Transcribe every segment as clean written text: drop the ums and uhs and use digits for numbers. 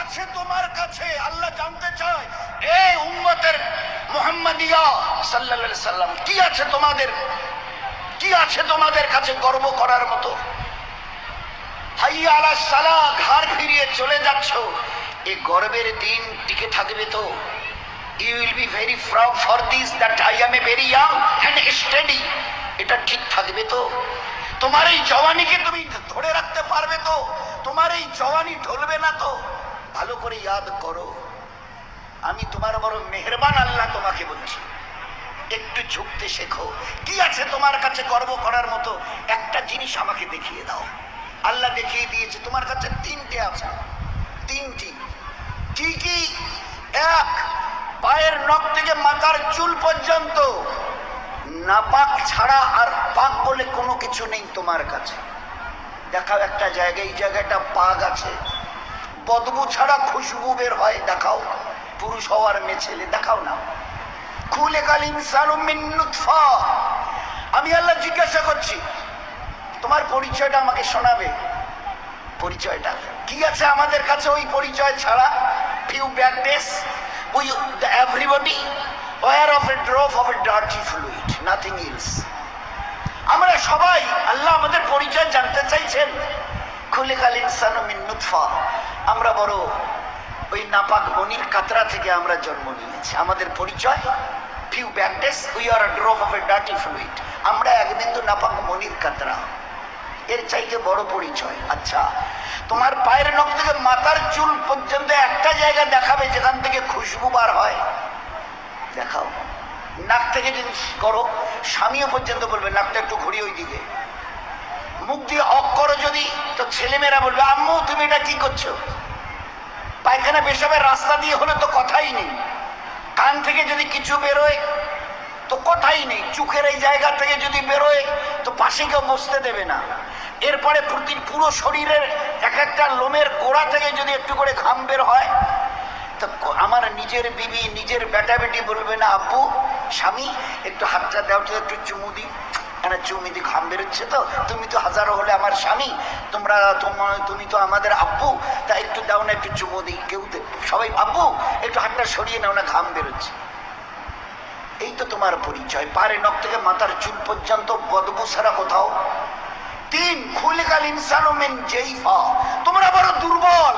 আছে তোমার কাছে? আল্লাহ জানতে চায়, এই উম্মতের মুহাম্মাদিয়া সাল্লাল্লাহু আলাইহি সাল্লাম, কি আছে তোমাদের, কি আছে তোমাদের কাছে গর্ব করার মতো? হাইয়া আলাস সালাহ, ঘাড় ফিরিয়ে চলে যাচ্ছ, এই গর্বের দিন টিকে থাকবে তো? You will be very proud for this that I am a very young and steady. এটা ঠিক থাকবে তো? তোমার এই জওয়ানিকে তুমি ধরে রাখতে পারবে তো? তোমার এই জওয়ানি ঢলবে না তো? ভালো করে ইয়াদ করো, আমি তোমার বড় মেহেরবান আল্লাহ তোমাকে বলছি, একটু ঝুঁকতে শেখো। কি আছে তোমার কাছে গর্ব করার মতো? একটা জিনিস আমাকে দেখিয়ে দাও। আল্লাহ দেখিয়ে দিয়েছে তোমার কাছে তিনটে আছে, তিনটি। কি কি? এক, পায়ের নখ থেকে মাথার চুল পর্যন্ত নাপাক ছাড়া আর পাক বলে কোনো কিছু নেই তোমার কাছে। দেখাও একটা জায়গায়, এই জায়গাটা পাক আছে, বদবু ছাড়া খুশবু বের হয়, দেখাও। পুরুষ হওয়ার মেয়ে ছেলে, দেখাও না। খুলিকাল ইনসানু মিন নুতফা। আমি আল্লাহ জিজ্ঞাসা করছি, তোমার পরিচয়টা আমাকে শোনাবে। পরিচয়টা কি আছে আমাদের কাছে? ওই পরিচয় ছাড়া few bad days, everybody aware of a drop of a dirty fluid, nothing else. আমরা সবাই, আল্লাহ আমাদের পরিচয় জানতে চাইছেন। খুলিকাল ইনসানু মিন নুতফা, আমরা বড় ওই নাপাক মনির কাতরা থেকে আমরা জন্ম নিয়েছি। আমাদের পরিচয় few bad days, we are a drop of a dirty fluid. আমরা এক বিন্দু নাপাক মনির কাতরা, এর চাইতে বড় পরিচয়। আচ্ছা, তোমার পায়ের নখ থেকে মাথার চুল পর্যন্ত একটা জায়গা দেখাবে যেখান থেকে খুশবু বার হয়, দেখাও। নাক থেকে যদি করো, স্বামীও পর্যন্ত বলবে নাকটা একটু ঘুরিয়ে ওই দিকে। মুখ দিয়ে অক করো যদি, তো ছেলেমেয়েরা বলবে আম্মু তুমি এটা কি করছো? পায়খানা পেশাবের রাস্তা দিয়ে হলে তো কথাই নেই। কান থেকে যদি কিছু বেরোয় তো কথাই নেই। চোখের এই জায়গা থেকে যদি বেরোয় তো পাশে কেউ বসতে দেবে না। এরপরে পুরো শরীরের এক একটা লোমের গোড়া থেকে যদি একটু করে ঘাম বের হয়, তো আমার নিজের বিবি, নিজের বেটা বেটি বলবে না আব্বু, স্বামী একটু হাতটা দাও তো, একটু চুমু দিই। চুমু দি, ঘাম বেরোচ্ছে তো, তুমি তো হাজারো হলে আমার স্বামী, তুমি তো আমাদের আব্বু, তা একটু দাও না, একটু চুমু দিই। কেউ সবাই আব্বু একটু হাতটা সরিয়ে নাও না, ঘাম বেরোচ্ছে। এই তো তোমার পরিচয়, পায়ের নখ থেকে মাথার চুল পর্যন্ত বদবু ছাড়া কোথাও। তিন, খুলিকাল ইনসানু মিন জাইফা, তোমরা বড় দুর্বল।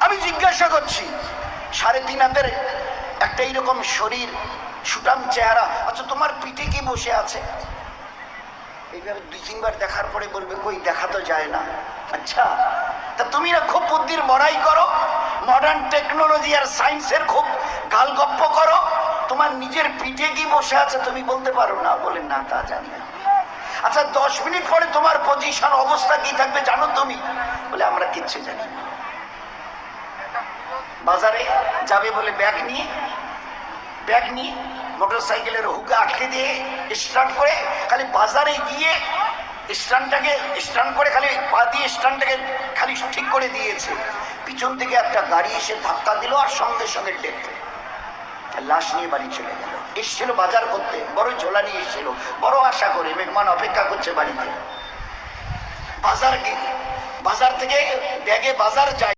আমি জিজ্ঞাসা করছি, 3.5 হাতের একটা এইরকম শরীর, সুটাম চেহারা, আচ্ছা তোমার পিঠে কি বসে আছে? এইভাবে 2-3 বার দেখার পরে বলবে কই, দেখা তো যায় না। আচ্ছা, তা তুমি না খুব বুদ্ধির বড়াই করো, মডার্ন টেকনোলজি আর সায়েন্সের খুব গালগপ্প করো, তোমার নিজের পিঠে কি বসে আছে তুমি বলতে পারো না? বলে না, তা জানি না। আচ্ছা 10 মিনিট পরে তোমার পজিশন অবস্থা কি থাকবে জানো তুমি? বলে আমরা কিচ্ছু জানি না। বাজারে যাবে বলে ব্যাগ নিয়ে মোটর সাইকেলের হুকে আটকে দিয়ে স্টার্ট করে, খালি বাজারে গিয়ে স্ট্যান্ড করে খালি পা দিয়ে স্ট্যান্ডটাকে খালি ঠিক করে দিয়েছে, পিছন থেকে একটা গাড়ি এসে ধাক্কা দিল আর সঙ্গে সঙ্গে ডেথ, লাশ নিয়ে বাড়ি চলে গেল। এসছিল বাজার করতে, বড় ঝোলা নিয়ে এসছিল, বড় আশা করে মেহমান অপেক্ষা করছে বাড়িতে। বাজার থেকে ব্যাগে বাজার যায়।